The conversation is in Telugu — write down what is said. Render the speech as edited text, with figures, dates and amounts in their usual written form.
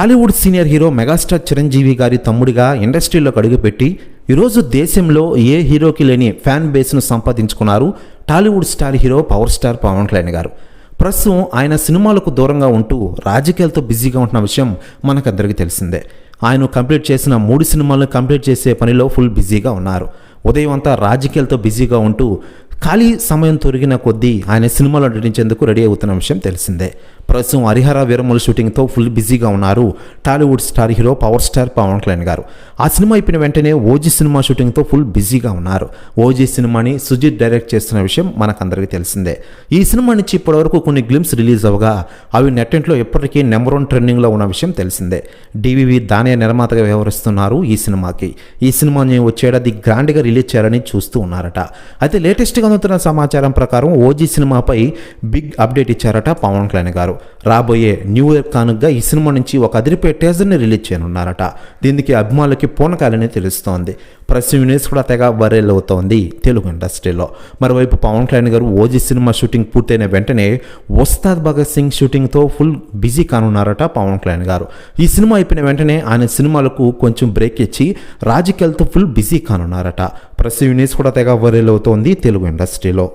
Tollywood senior hero megastar Chiranjeevi గారి తమ్ముడిగా ఇండస్ట్రీలోకి అడుగుపెట్టి ఈరోజు దేశంలో ఏ హీరోకి లేని ఫ్యాన్ బేస్ను సంపాదించుకున్నారు Tollywood star hero power star Pawan Kalyan garu. ప్రస్తుతం ఆయన సినిమాలకు దూరంగా ఉంటూ రాజకీయాలతో బిజీగా ఉంటున్న విషయం మనకందరికీ తెలిసిందే. ఆయన కంప్లీట్ చేసిన 3 సినిమాలను కంప్లీట్ చేసే పనిలో ఫుల్ బిజీగా ఉన్నారు. ఉదయం అంతా రాజకీయాలతో బిజీగా ఉంటూ ఖాళీ సమయం తొరిగిన కొద్దీ ఆయన సినిమాలో నటించేందుకు రెడీ అవుతున్న విషయం తెలిసిందే. ప్రస్తుతం హరిహర వీరమల షూటింగ్తో ఫుల్ బిజీగా ఉన్నారు Tollywood star hero power star Pawan Kalyan garu. ఆ సినిమా అయిపోయిన వెంటనే ఓజీ సినిమా షూటింగ్తో ఫుల్ బిజీగా ఉన్నారు. ఓజీ సినిమాని సుజిత్ డైరెక్ట్ చేస్తున్న విషయం మనకందరికీ తెలిసిందే. ఈ సినిమా నుంచి ఇప్పటివరకు కొన్ని గ్లిమ్స్ రిలీజ్ అవ్వగా అవి నెట్టింట్లో ఎప్పటికీ నెంబర్ 1 ట్రెండింగ్లో ఉన్న విషయం తెలిసిందే. డివివి దానయ్య నిర్మాతగా వ్యవహరిస్తున్నారు ఈ సినిమాకి. ఈ సినిమాని వచ్చేడాది గ్రాండ్గా రిలీజ్ చేయాలని చూస్తూ ఉన్నారట. అయితే లేటెస్ట్గా అందుతున్న సమాచారం ప్రకారం ఓజీ సినిమాపై బిగ్ అప్డేట్ ఇచ్చారట పవన్ కళ్యాణ్ గారు. రాబోయే న్యూ ఇయర్ కానుకగా ఈ సినిమా నుంచి ఒక అదిరిపే టీజర్ని రిలీజ్ చేయనున్నారట. దీనికి అభిమానులకి పూనకాలని తెలుస్తోంది. ప్రెస్ న్యూస్ కూడా తెగ వైరల్ అవుతోంది తెలుగు ఇండస్ట్రీలో. మరోవైపు పవన్ కళ్యాణ్ గారు ఓజీ సినిమా షూటింగ్ పూర్తయిన వెంటనే ఉస్తాద్ భగత్ సింగ్ షూటింగ్తో ఫుల్ బిజీ కానున్నారట పవన్ కళ్యాణ్ గారు. ఈ సినిమా అయిపోయిన వెంటనే ఆయన సినిమాలకు కొంచెం బ్రేక్ ఇచ్చి రాజకీయాలతో ఫుల్ బిజీ కానున్నారట. ప్రెస్ న్యూస్ కూడా తెగ వైరల్ అవుతోంది తెలుగు ఇండస్ట్రీలో.